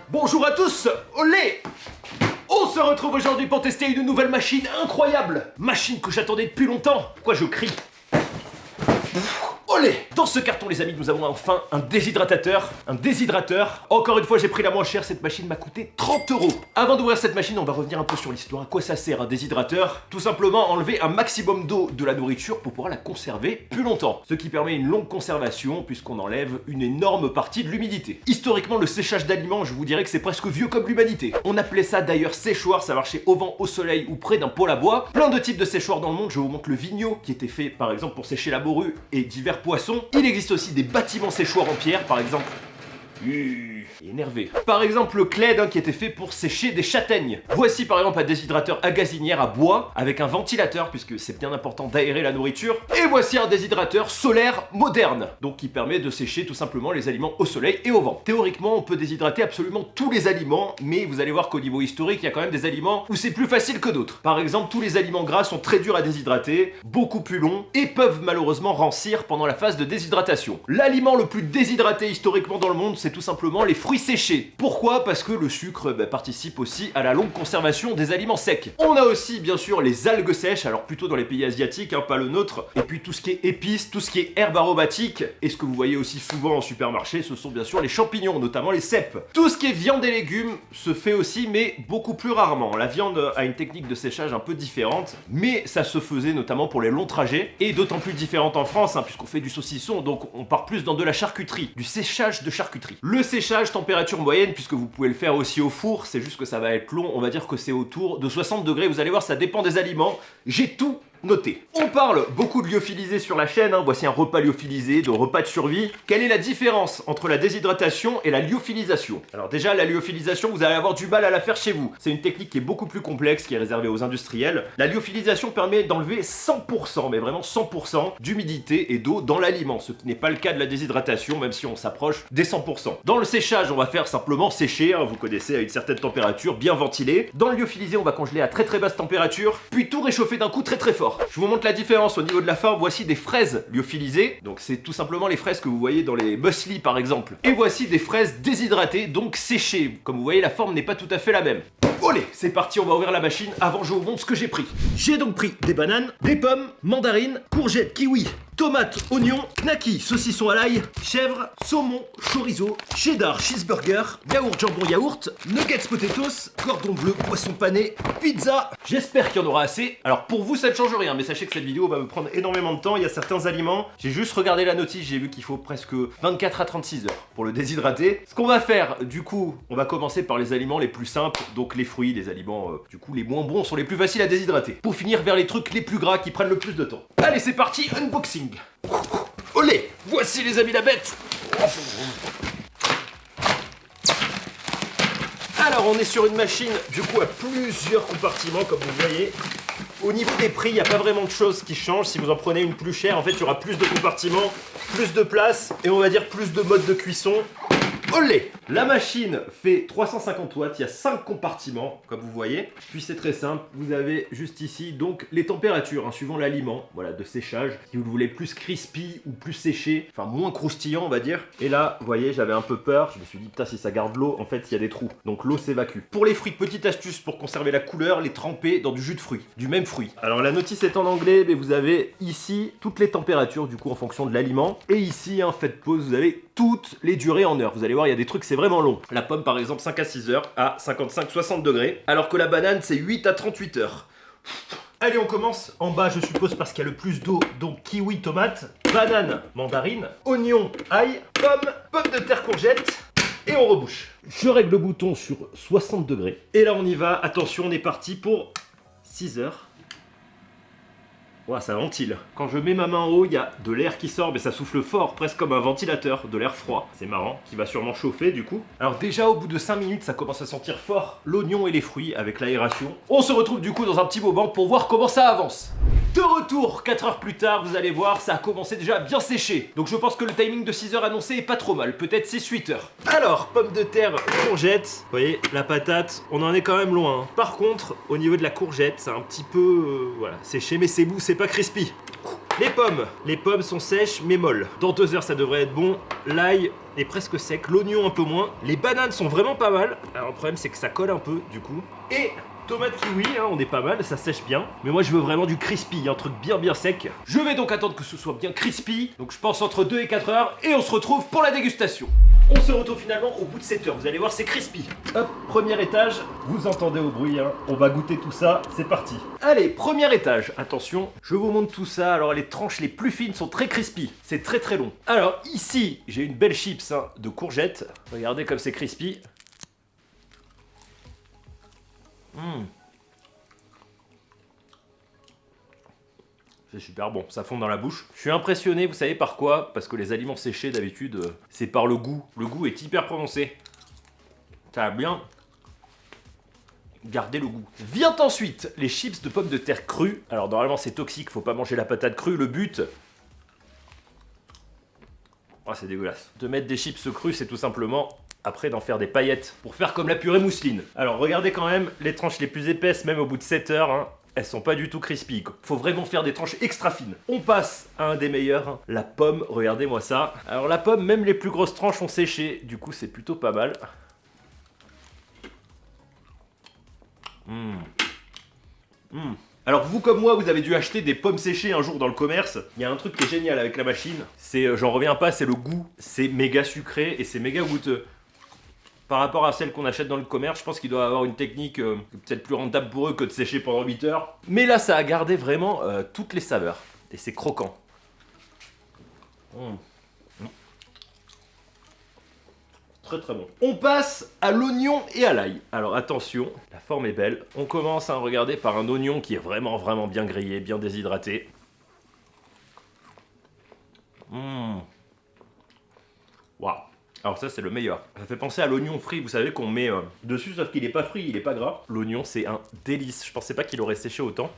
Bonjour à tous, olé! On se retrouve aujourd'hui pour tester une nouvelle machine incroyable. Machine que j'attendais depuis longtemps. Pourquoi je crie? Olé! Dans ce carton les amis, nous avons enfin un déshydratateur. Un déshydrateur. Encore une fois j'ai pris la moins chère, cette machine m'a coûté 30 €. Avant d'ouvrir cette machine, on va revenir un peu sur l'histoire. À quoi ça sert un déshydrateur? Tout simplement enlever un maximum d'eau de la nourriture pour pouvoir la conserver plus longtemps. Ce qui permet une longue conservation puisqu'on enlève une énorme partie de l'humidité. Historiquement le séchage d'aliments, je vous dirais que c'est presque vieux comme l'humanité. On appelait ça d'ailleurs séchoir, ça marchait au vent, au soleil ou près d'un pôle à bois. Plein de types de séchoirs dans le monde, je vous montre le Vigno qui était fait par exemple pour sécher la morue et divers poissons. Il existe aussi des bâtiments séchoirs en pierre, par exemple. Énervé. Par exemple le Cled qui était fait pour sécher des châtaignes. Voici par exemple un déshydrateur à gazinière à bois avec un ventilateur puisque c'est bien important d'aérer la nourriture. Et voici un déshydrateur solaire moderne, donc qui permet de sécher tout simplement les aliments au soleil et au vent. Théoriquement on peut déshydrater absolument tous les aliments, mais vous allez voir qu'au niveau historique il y a quand même des aliments où c'est plus facile que d'autres. Par exemple tous les aliments gras sont très durs à déshydrater, beaucoup plus longs et peuvent malheureusement rancir pendant la phase de déshydratation. L'aliment le plus déshydraté historiquement dans le monde c'est tout simplement les fruits séchés. Pourquoi? Parce que le sucre participe aussi à la longue conservation des aliments secs. On a aussi bien sûr les algues sèches, alors plutôt dans les pays asiatiques, pas le nôtre, et puis tout ce qui est épices, tout ce qui est herbes aromatiques, et ce que vous voyez aussi souvent en supermarché, ce sont bien sûr les champignons, notamment les cèpes. Tout ce qui est viande et légumes se fait aussi, mais beaucoup plus rarement. La viande a une technique de séchage un peu différente, mais ça se faisait notamment pour les longs trajets, et d'autant plus différente en France, puisqu'on fait du saucisson, donc on part plus dans de la charcuterie, du séchage de charcuterie. Le séchage température moyenne, puisque vous pouvez le faire aussi au four, c'est juste que ça va être long, on va dire que c'est autour de 60 degrés, vous allez voir ça dépend des aliments, j'ai tout noté. On parle beaucoup de lyophilisé sur la chaîne, voici un repas lyophilisé, de repas de survie. Quelle est la différence entre la déshydratation et la lyophilisation? Alors déjà la lyophilisation vous allez avoir du mal à la faire chez vous, c'est une technique qui est beaucoup plus complexe, qui est réservée aux industriels. La lyophilisation permet d'enlever 100%, mais vraiment 100% d'humidité et d'eau dans l'aliment, ce qui n'est pas le cas de la déshydratation, même si on s'approche des 100%. Dans le séchage on va faire simplement sécher, vous connaissez, à une certaine température, bien ventilée. Dans le lyophilisé on va congeler à très basse température, puis tout réchauffer d'un coup très fort. Je vous montre la différence au niveau de la forme. Voici des fraises lyophilisées, donc c'est tout simplement les fraises que vous voyez dans les muesli par exemple. Et voici des fraises déshydratées, donc séchées. Comme vous voyez la forme n'est pas tout à fait la même. Allez, c'est parti, on va ouvrir la machine. Avant je vous montre ce que j'ai pris. J'ai donc pris des bananes, des pommes, mandarines, courgettes, kiwis, tomates, oignons, knackis, saucisson à l'ail, chèvre, saumon, chorizo, cheddar, cheeseburger, yaourt, jambon, yaourt, nuggets potatoes, cordon bleu, poisson pané, pizza. J'espère qu'il y en aura assez. Alors pour vous ça ne change rien, mais sachez que cette vidéo va me prendre énormément de temps. Il y a certains aliments, j'ai juste regardé la notice, j'ai vu qu'il faut presque 24 à 36 heures pour le déshydrater. Ce qu'on va faire, du coup, on va commencer par les aliments les plus simples, donc les fruits, les aliments du coup les moins bons sont les plus faciles à déshydrater. Pour finir vers les trucs les plus gras qui prennent le plus de temps. Allez c'est parti, unboxing. Olé, voici les amis la bête. Alors on est sur une machine du coup à plusieurs compartiments comme vous voyez. Au niveau des prix, il n'y a pas vraiment de choses qui changent. Si vous en prenez une plus chère, en fait il y aura plus de compartiments, plus de place et on va dire plus de modes de cuisson. Olé! La machine fait 350 watts, il y a 5 compartiments, comme vous voyez. Puis c'est très simple, vous avez juste ici donc les températures, suivant l'aliment, voilà, de séchage. Si vous le voulez plus crispy ou plus séché, enfin moins croustillant on va dire. Et là, vous voyez, j'avais un peu peur, je me suis dit putain si ça garde l'eau, en fait il y a des trous. Donc l'eau s'évacue. Pour les fruits, petite astuce pour conserver la couleur, les tremper dans du jus de fruits, du même fruit. Alors la notice est en anglais, mais vous avez ici toutes les températures du coup en fonction de l'aliment. Et ici, faites pause, vous avez toutes les durées en heures. Vous allez voir, il y a des trucs, c'est vraiment long. La pomme, par exemple, 5 à 6 heures à 55-60 degrés. Alors que la banane, c'est 8 à 38 heures. Allez, on commence. En bas, je suppose, parce qu'il y a le plus d'eau. Donc, kiwi, tomate, banane, mandarine, oignon, ail, pomme de terre, courgette. Et on rebouche. Je règle le bouton sur 60 degrés. Et là, on y va. Attention, on est parti pour 6 heures. Ouais, ça ventile. Quand je mets ma main en haut, il y a de l'air qui sort, mais ça souffle fort, presque comme un ventilateur, de l'air froid. C'est marrant, qui va sûrement chauffer du coup. Alors déjà, au bout de 5 minutes, ça commence à sentir fort l'oignon et les fruits avec l'aération. On se retrouve du coup dans un petit moment pour voir comment ça avance. De retour, 4 heures plus tard, vous allez voir, ça a commencé déjà à bien sécher. Donc je pense que le timing de 6 heures annoncé est pas trop mal, peut-être 6-8 heures. Alors, pommes de terre, courgettes, vous voyez, la patate, on en est quand même loin. Par contre, au niveau de la courgette, c'est un petit peu, voilà, séché, mais c'est mou, c'est pas crispy. Les pommes sont sèches mais molles. Dans 2 heures, ça devrait être bon. L'ail est presque sec, l'oignon un peu moins. Les bananes sont vraiment pas mal. Alors le problème, c'est que ça colle un peu du coup. Et tomate kiwi, hein, on est pas mal, ça sèche bien. Mais moi, je veux vraiment du crispy, un truc bien sec. Je vais donc attendre que ce soit bien crispy. Donc je pense entre 2 et 4 heures. Et on se retrouve pour la dégustation. On se retrouve finalement au bout de 7 heures. Vous allez voir, c'est crispy. Hop, premier étage. Vous entendez au bruit, hein. On va goûter tout ça. C'est parti. Allez, premier étage. Attention, je vous montre tout ça. Alors, les tranches les plus fines sont très crispy. C'est très long. Alors, ici, j'ai une belle chips hein, de courgettes. Regardez comme c'est crispy. C'est super bon, ça fond dans la bouche. Je suis impressionné, vous savez par quoi? Parce que les aliments séchés d'habitude, c'est par le goût. Le goût est hyper prononcé. Ça a bien gardé le goût. Vient ensuite les chips de pommes de terre crues. Alors normalement c'est toxique, faut pas manger la patate crue. Le but... Oh, c'est dégueulasse. De mettre des chips crues, c'est tout simplement... Après d'en faire des paillettes pour faire comme la purée mousseline. Alors regardez quand même les tranches les plus épaisses, même au bout de 7 heures, hein, elles sont pas du tout crispy. Faut vraiment faire des tranches extra fines. On passe à un des meilleurs, hein, la pomme, regardez-moi ça. Alors la pomme, même les plus grosses tranches ont séché, du coup c'est plutôt pas mal. Alors vous comme moi, vous avez dû acheter des pommes séchées un jour dans le commerce. Il y a un truc qui est génial avec la machine, c'est, j'en reviens pas, c'est le goût. C'est méga sucré et c'est méga goûteux. Par rapport à celle qu'on achète dans le commerce, je pense qu'il doit avoir une technique peut-être plus rentable pour eux que de sécher pendant 8 heures. Mais là, ça a gardé vraiment toutes les saveurs. Et c'est croquant. Très bon. On passe à l'oignon et à l'ail. Alors attention, la forme est belle. On commence à regarder par un oignon qui est vraiment bien grillé, bien déshydraté. Waouh. Alors ça c'est le meilleur. Ça fait penser à l'oignon frit, vous savez qu'on met dessus, sauf qu'il est pas frit, il est pas gras. L'oignon c'est un délice. Je pensais pas qu'il aurait séché autant.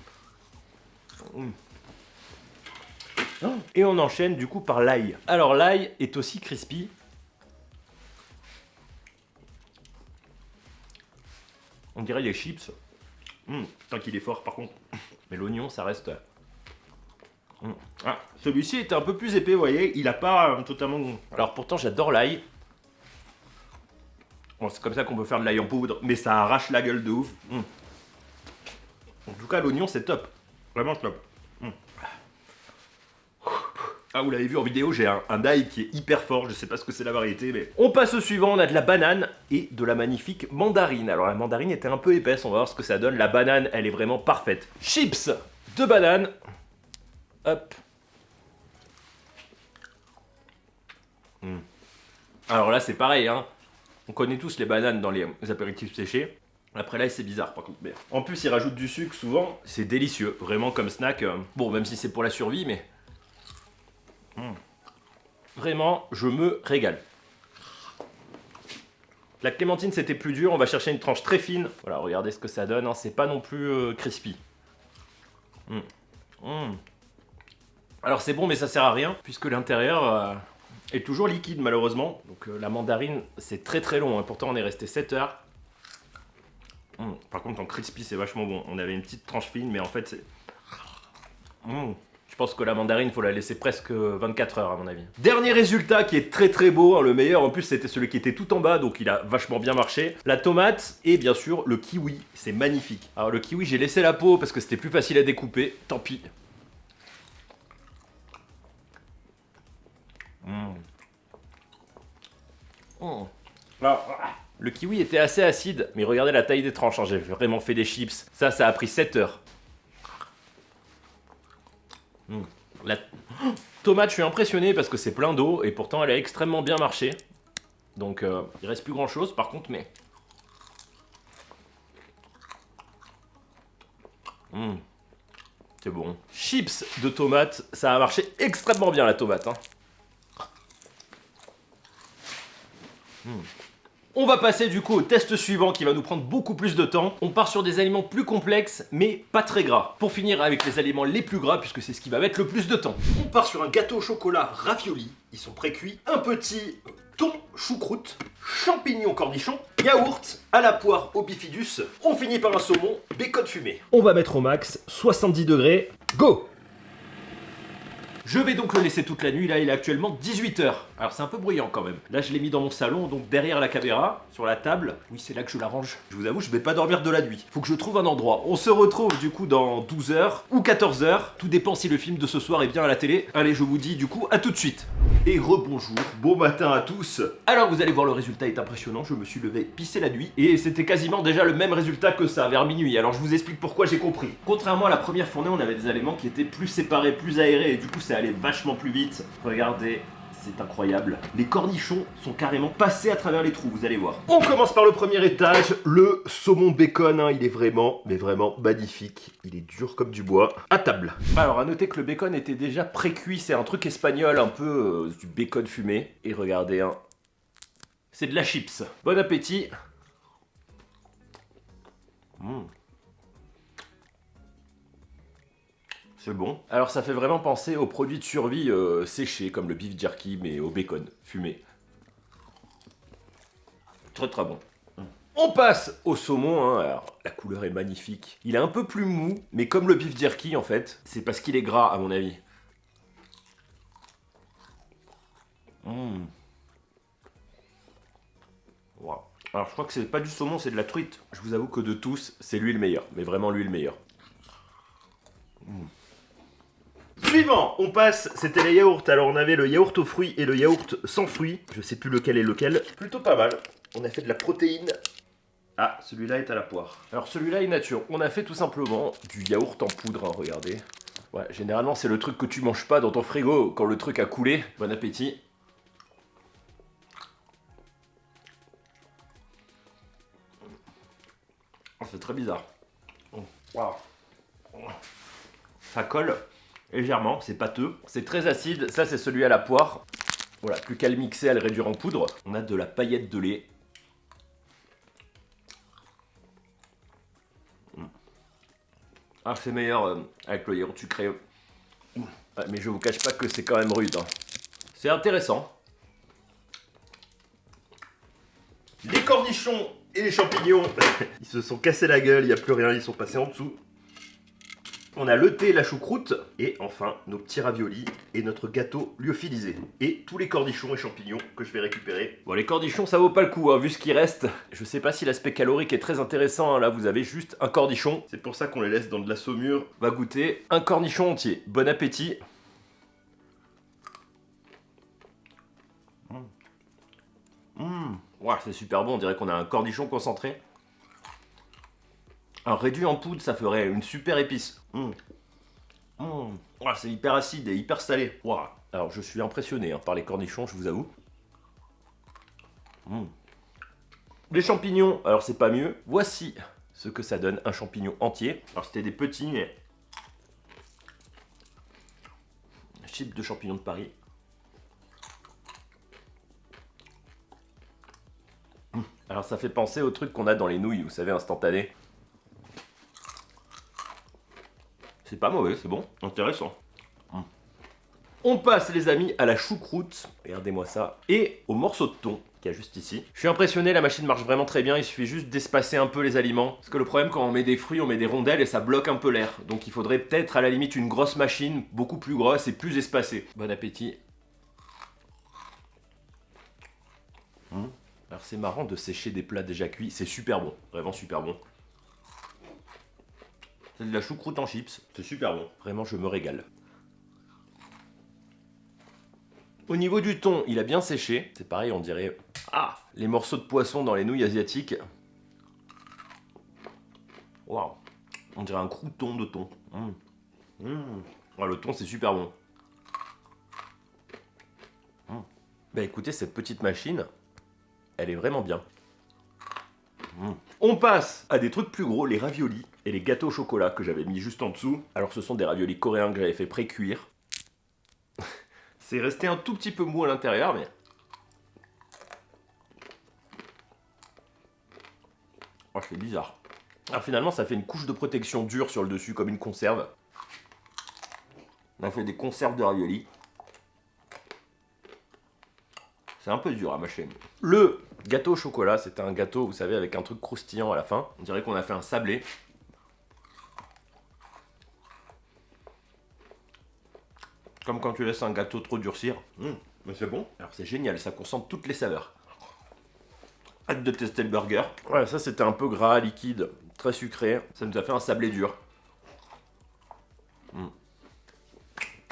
Et on enchaîne du coup par l'ail. Alors l'ail est aussi crispy. On dirait les chips. Tant qu'il est fort par contre. Mais l'oignon ça reste... Ah, celui-ci était un peu plus épais, vous voyez, il a pas totalement... Alors pourtant j'adore l'ail. Bon, c'est comme ça qu'on peut faire de l'ail en poudre, mais ça arrache la gueule de ouf. En tout cas, l'oignon, c'est top. Vraiment top. Ah, vous l'avez vu en vidéo, j'ai un ail qui est hyper fort. Je sais pas ce que c'est la variété, mais... On passe au suivant, on a de la banane et de la magnifique mandarine. Alors, la mandarine était un peu épaisse, on va voir ce que ça donne. La banane, elle est vraiment parfaite. Chips de banane. Hop. Alors là, c'est pareil, hein. On connaît tous les bananes dans les apéritifs séchés. Après là, c'est bizarre par contre. Mais en plus, ils rajoutent du sucre souvent. C'est délicieux, vraiment comme snack. Bon, même si c'est pour la survie, mais... Vraiment, je me régale. La clémentine, c'était plus dur. On va chercher une tranche très fine. Voilà, regardez ce que ça donne. Hein. C'est pas non plus crispy. Alors c'est bon, mais ça sert à rien, puisque l'intérieur... est toujours liquide malheureusement, donc la mandarine c'est très long, hein. Pourtant on est resté 7 heures. Par contre en crispy c'est vachement bon, on avait une petite tranche fine mais en fait c'est... Je pense que la mandarine faut la laisser presque 24 heures à mon avis. Dernier résultat qui est très beau, hein, le meilleur en plus c'était celui qui était tout en bas donc il a vachement bien marché. La tomate et bien sûr le kiwi, c'est magnifique. Alors le kiwi j'ai laissé la peau parce que c'était plus facile à découper, tant pis. Alors, le kiwi était assez acide, mais regardez la taille des tranches, hein, j'ai vraiment fait des chips. Ça a pris 7 heures. La tomate, je suis impressionné parce que c'est plein d'eau et pourtant elle a extrêmement bien marché. Donc il reste plus grand chose par contre, mais... C'est bon. Chips de tomate, ça a marché extrêmement bien la tomate, hein. On va passer du coup au test suivant qui va nous prendre beaucoup plus de temps. On part sur des aliments plus complexes mais pas très gras. Pour finir avec les aliments les plus gras puisque c'est ce qui va mettre le plus de temps. On part sur un gâteau au chocolat ravioli. Ils sont pré-cuits. Un petit thon choucroute, champignons cornichons, yaourt à la poire au bifidus. On finit par un saumon bacon fumé. On va mettre au max 70 degrés. Go! Je vais donc le laisser toute la nuit, là il est actuellement 18h. Alors c'est un peu bruyant quand même. Là je l'ai mis dans mon salon, donc derrière la caméra, sur la table. Oui, c'est là que je la range. Je vous avoue, je vais pas dormir de la nuit. Faut que je trouve un endroit. On se retrouve du coup dans 12h ou 14h. Tout dépend si le film de ce soir est bien à la télé. Allez, je vous dis du coup à tout de suite. Et rebonjour, bon matin à tous. Alors vous allez voir, le résultat est impressionnant. Je me suis levé pisser la nuit et c'était quasiment déjà le même résultat que ça, vers minuit. Alors je vous explique pourquoi, j'ai compris. Contrairement à la première fournée, on avait des aliments qui étaient plus séparés, plus aérés et du coup ça allait vachement plus vite. Regardez, c'est incroyable. Les cornichons sont carrément passés à travers les trous, vous allez voir. On commence par le premier étage, le saumon bacon, hein, il est vraiment, mais vraiment magnifique. Il est dur comme du bois. À table. Alors à noter que le bacon était déjà pré-cuit, c'est un truc espagnol, un peu du bacon fumé. Et regardez, hein, c'est de la chips. Bon appétit. C'est bon. Alors ça fait vraiment penser aux produits de survie séchés, comme le beef jerky, mais au bacon fumé. Très très bon. On passe au saumon, hein. Alors la couleur est magnifique. Il est un peu plus mou, mais comme le beef jerky en fait. C'est parce qu'il est gras à mon avis. Wow. Alors je crois que c'est pas du saumon, c'est de la truite. Je vous avoue que de tous, c'est lui le meilleur. Mais vraiment lui le meilleur. Suivant, on passe, c'était les yaourts. Alors on avait le yaourt aux fruits et le yaourt sans fruits. Je sais plus lequel est lequel. Plutôt pas mal. On a fait de la protéine. Ah, celui-là est à la poire. Alors celui-là est nature. On a fait tout simplement du yaourt en poudre, hein, regardez. Ouais, généralement c'est le truc que tu manges pas dans ton frigo quand le truc a coulé. Bon appétit. Oh, c'est très bizarre. Wow. Ça colle légèrement, c'est pâteux. C'est très acide, ça c'est celui à la poire. Voilà, plus qu'à le mixer, à le réduire en poudre. On a de la paillette de lait. Ah, c'est meilleur avec le yaourt sucré. Ouais, mais je vous cache pas que c'est quand même rude, hein. C'est intéressant. Les cornichons et les champignons, ils se sont cassés la gueule, il n'y a plus rien, ils sont passés en dessous. On a le thé, la choucroute, et enfin nos petits raviolis et notre gâteau lyophilisé. Et tous les cornichons et champignons que je vais récupérer. Bon, les cornichons, ça vaut pas le coup, hein, vu ce qui reste. Je sais pas si l'aspect calorique est très intéressant, hein. Là vous avez juste un cornichon. C'est pour ça qu'on les laisse dans de la saumure. On va goûter un cornichon entier. Bon appétit. Wow, c'est super bon, on dirait qu'on a un cornichon concentré. Un réduit en poudre, ça ferait une super épice. Wow, c'est hyper acide et hyper salé. Wow. Alors je suis impressionné, hein, par les cornichons, je vous avoue. Les champignons, alors c'est pas mieux. Voici ce que ça donne, un champignon entier. Alors c'était des petits, mais... chips de champignons de Paris. Alors ça fait penser au truc qu'on a dans les nouilles, vous savez, instantané. C'est pas mauvais, c'est bon, intéressant. On passe les amis à la choucroute, regardez-moi ça, et au morceau de thon qu'il y a juste ici. Je suis impressionné, la machine marche vraiment très bien, il suffit juste d'espacer un peu les aliments. Parce que le problème quand on met des fruits, on met des rondelles et ça bloque un peu l'air. Donc il faudrait peut-être à la limite une grosse machine, beaucoup plus grosse et plus espacée. Bon appétit. Alors c'est marrant de sécher des plats déjà cuits, c'est super bon, vraiment super bon. C'est de la choucroute en chips, c'est super bon, vraiment je me régale. Au niveau du thon, il a bien séché, c'est pareil on dirait... Ah, les morceaux de poisson dans les nouilles asiatiques. Waouh, on dirait un crouton de thon. Oh, le thon c'est super bon. Bah écoutez, cette petite machine, elle est vraiment bien. On passe à des trucs plus gros, les raviolis et les gâteaux au chocolat que j'avais mis juste en dessous. Alors ce sont des raviolis coréens que j'avais fait pré-cuire. C'est resté un tout petit peu mou à l'intérieur, mais... Oh, c'est bizarre. Alors finalement, ça fait une couche de protection dure sur le dessus, comme une conserve. On a fait des conserves de raviolis. C'est un peu dur à mâcher. Le gâteau au chocolat, c'était un gâteau, vous savez, avec un truc croustillant à la fin. On dirait qu'on a fait un sablé. Comme quand tu laisses un gâteau trop durcir. Mais c'est bon. Alors c'est génial, ça concentre toutes les saveurs. Hâte de tester le burger. Ouais, ça c'était un peu gras, liquide, très sucré. Ça nous a fait un sablé dur.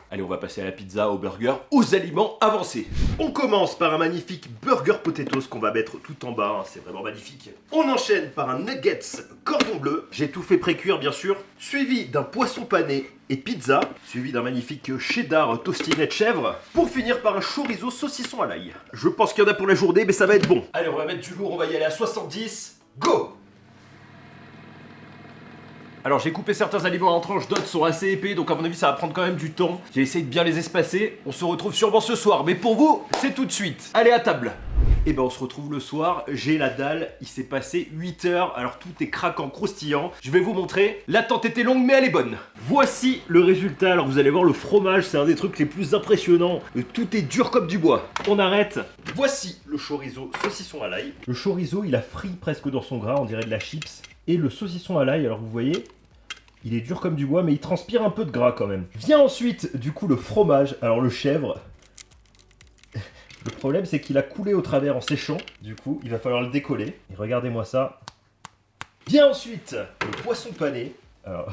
Allez, on va passer à la pizza, au burger, aux aliments avancés. On commence par un magnifique burger potatoes qu'on va mettre tout en bas, hein, c'est vraiment magnifique. On enchaîne par un nuggets cordon bleu, j'ai tout fait pré-cuire bien sûr, suivi d'un poisson pané et pizza, suivi d'un magnifique cheddar tostinet de chèvre, pour finir par un chorizo saucisson à l'ail. Je pense qu'il y en a pour la journée, mais ça va être bon. Allez, on va mettre du lourd, on va y aller à 70, go! Alors j'ai coupé certains aliments en tranches, d'autres sont assez épais, donc à mon avis ça va prendre quand même du temps. J'ai essayé de bien les espacer, on se retrouve sûrement ce soir, mais pour vous, c'est tout de suite. Allez à table. Et ben on se retrouve le soir, j'ai la dalle, il s'est passé 8 heures, alors tout est craquant, croustillant. Je vais vous montrer, l'attente était longue mais elle est bonne. Voici le résultat, alors vous allez voir le fromage, c'est un des trucs les plus impressionnants. Tout est dur comme du bois. On arrête. Voici le chorizo saucisson à l'ail. Le chorizo il a frit presque dans son gras, on dirait de la chips. Et le saucisson à l'ail, alors vous voyez, il est dur comme du bois, mais il transpire un peu de gras quand même. Vient ensuite, du coup, le fromage. Alors le chèvre, le problème c'est qu'il a coulé au travers en séchant. Du coup, il va falloir le décoller. Et regardez-moi ça. Vient ensuite le poisson pané, alors,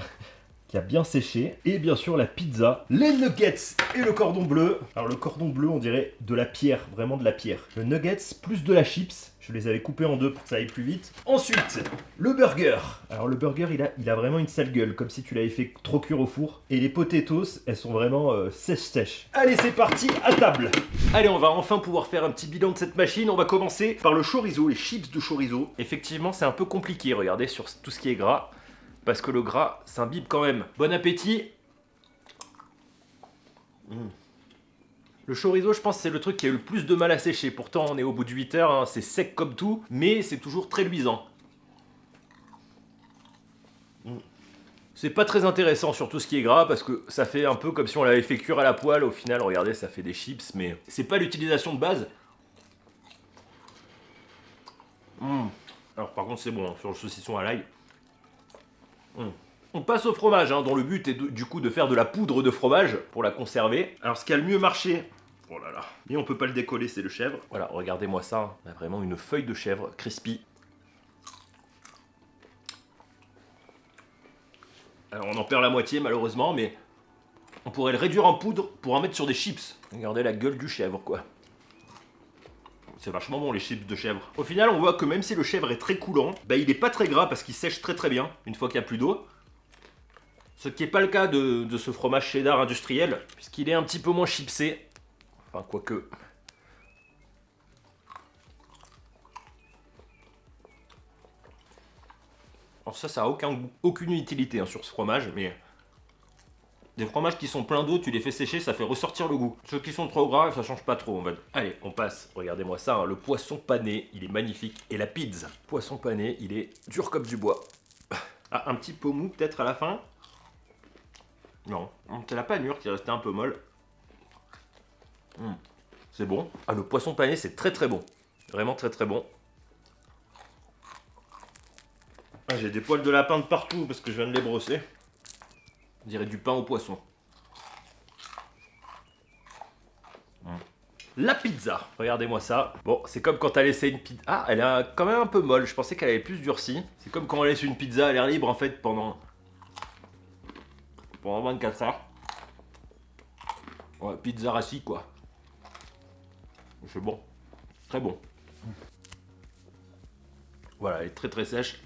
qui a bien séché. Et bien sûr la pizza, les nuggets et le cordon bleu. Alors le cordon bleu, on dirait de la pierre, vraiment de la pierre. Le nuggets plus de la chips. Je les avais coupés en deux pour que ça aille plus vite. Ensuite, le burger. Alors le burger, il a vraiment une sale gueule, comme si tu l'avais fait trop cuire au four. Et les potatoes, elles sont vraiment sèches. Allez, c'est parti, à table. Allez, on va enfin pouvoir faire un petit bilan de cette machine. On va commencer par le chorizo, les chips de chorizo. Effectivement, c'est un peu compliqué, regardez, sur tout ce qui est gras. Parce que le gras s'imbibe quand même. Bon appétit. Le chorizo, je pense que c'est le truc qui a eu le plus de mal à sécher. Pourtant, on est au bout de 8 heures, hein, c'est sec comme tout, mais c'est toujours très luisant. C'est pas très intéressant sur tout ce qui est gras, parce que ça fait un peu comme si on l'avait fait cuire à la poêle. Au final, regardez, ça fait des chips, mais c'est pas l'utilisation de base. Alors par contre, c'est bon, hein, sur le saucisson à l'ail. On passe au fromage, hein, dont le but est du coup de faire de la poudre de fromage pour la conserver. Alors ce qui a le mieux marché, oh là là, mais on peut pas le décoller, c'est le chèvre. Voilà, regardez-moi ça, hein. On a vraiment une feuille de chèvre crispy. Alors on en perd la moitié malheureusement, mais on pourrait le réduire en poudre pour en mettre sur des chips. Regardez la gueule du chèvre quoi. C'est vachement bon les chips de chèvre. Au final on voit que même si le chèvre est très coulant, bah, il est pas très gras parce qu'il sèche très bien une fois qu'il n'y a plus d'eau. Ce qui n'est pas le cas de ce fromage cheddar industriel, puisqu'il est un petit peu moins chipsé. Enfin, quoique. Alors ça a aucun goût, aucune utilité hein, sur ce fromage, mais... Des fromages qui sont pleins d'eau, tu les fais sécher, ça fait ressortir le goût. Ceux qui sont trop gras, ça change pas trop, on va dire. Allez, on passe. Regardez-moi ça, hein, le poisson pané, il est magnifique. Et la pizza. Poisson pané, il est dur comme du bois. Ah, un petit peu mou peut-être à la fin. Non, c'est la panure qui est restée un peu molle. C'est bon. Ah, le poisson pané, c'est très bon. Vraiment très bon. Ah, j'ai des poils de lapin de partout parce que je viens de les brosser. On dirait du pain au poisson. La pizza, regardez-moi ça. Bon, c'est comme quand t'as laissé une pizza. Ah, elle est quand même un peu molle. Je pensais qu'elle avait plus durci. C'est comme quand on laisse une pizza à l'air libre en fait pendant 24 heures. Ouais, pizza rassis quoi. C'est bon. Très bon. Voilà, elle est très sèche.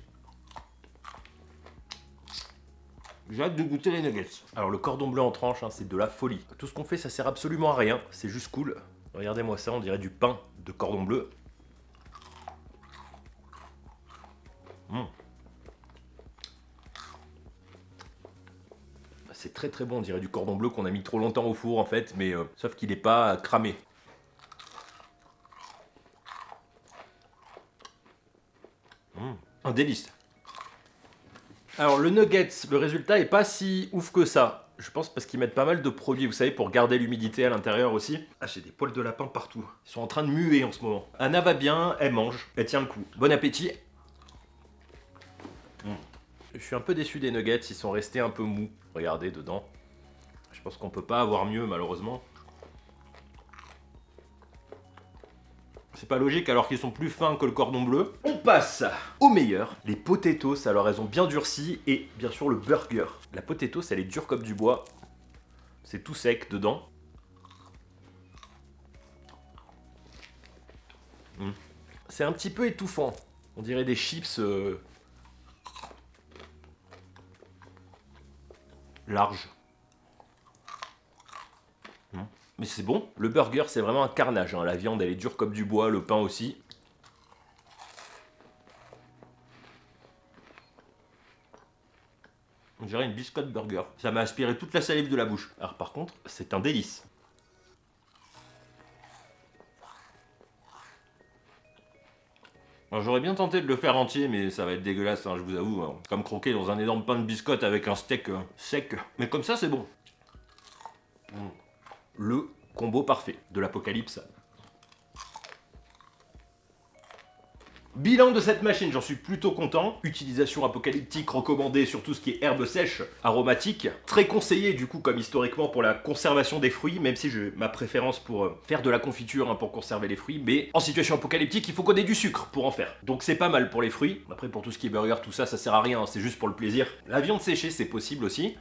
J'ai hâte de goûter les nuggets. Alors le cordon bleu en tranche, hein, c'est de la folie. Tout ce qu'on fait, ça sert absolument à rien. C'est juste cool. Regardez-moi ça, on dirait du pain de cordon bleu. C'est très bon, on dirait du cordon bleu qu'on a mis trop longtemps au four en fait, mais sauf qu'il n'est pas cramé. Un délice. Alors le nuggets, le résultat est pas si ouf que ça. Je pense parce qu'ils mettent pas mal de produits, vous savez, pour garder l'humidité à l'intérieur aussi. Ah, j'ai des poils de lapin partout. Ils sont en train de muer en ce moment. Anna va bien, elle mange, elle tient le coup. Bon appétit. Je suis un peu déçu des nuggets, ils sont restés un peu mous. Regardez dedans. Je pense qu'on peut pas avoir mieux malheureusement. C'est pas logique alors qu'ils sont plus fins que le cordon bleu. On passe au meilleur, les potatoes. Alors elles ont bien durci et bien sûr le burger. La potatoes elle est dure comme du bois. C'est tout sec dedans. C'est un petit peu étouffant. On dirait des chips larges. Mais c'est bon. Le burger, c'est vraiment un carnage. Hein. La viande, elle est dure comme du bois. Le pain aussi. On dirait une biscotte burger. Ça m'a aspiré toute la salive de la bouche. Alors par contre, c'est un délice. Alors j'aurais bien tenté de le faire entier, mais ça va être dégueulasse, hein, je vous avoue. Hein. Comme croquer dans un énorme pain de biscotte avec un steak sec. Mais comme ça, c'est bon. Le combo parfait de l'apocalypse. Bilan de cette machine, j'en suis plutôt content. Utilisation apocalyptique recommandée sur tout ce qui est herbes sèches, aromatiques. Très conseillé du coup comme historiquement pour la conservation des fruits, même si j'ai ma préférence pour faire de la confiture hein, pour conserver les fruits. Mais en situation apocalyptique, il faut qu'on ait du sucre pour en faire. Donc c'est pas mal pour les fruits. Après pour tout ce qui est burger, tout ça, ça sert à rien, hein, c'est juste pour le plaisir. La viande séchée, c'est possible aussi.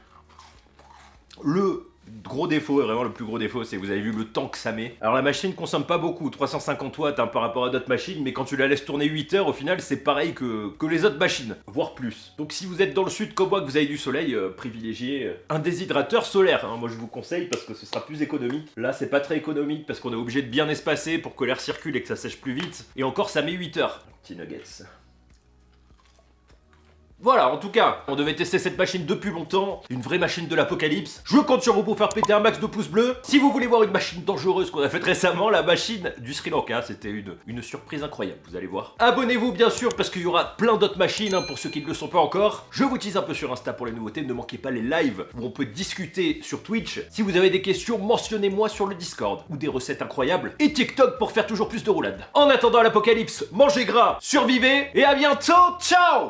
Le gros défaut, et vraiment le plus gros défaut, c'est que vous avez vu le temps que ça met. Alors la machine consomme pas beaucoup, 350 watts hein, par rapport à d'autres machines, mais quand tu la laisses tourner 8 heures, au final c'est pareil que les autres machines, voire plus. Donc si vous êtes dans le sud comme moi, que vous avez du soleil, privilégiez un déshydrateur solaire. Hein. Moi je vous conseille parce que ce sera plus économique. Là c'est pas très économique parce qu'on est obligé de bien espacer pour que l'air circule et que ça sèche plus vite. Et encore ça met 8 heures. Petit nuggets. Voilà, en tout cas, on devait tester cette machine depuis longtemps, une vraie machine de l'apocalypse. Je compte sur vous pour faire péter un max de pouces bleus. Si vous voulez voir une machine dangereuse qu'on a faite récemment, la machine du Sri Lanka, c'était une surprise incroyable, vous allez voir. Abonnez-vous bien sûr, parce qu'il y aura plein d'autres machines, hein, pour ceux qui ne le sont pas encore. Je vous tease un peu sur Insta pour les nouveautés, ne manquez pas les lives où on peut discuter sur Twitch. Si vous avez des questions, mentionnez-moi sur le Discord, ou des recettes incroyables, et TikTok pour faire toujours plus de roulades. En attendant l'apocalypse, mangez gras, survivez, et à bientôt, ciao!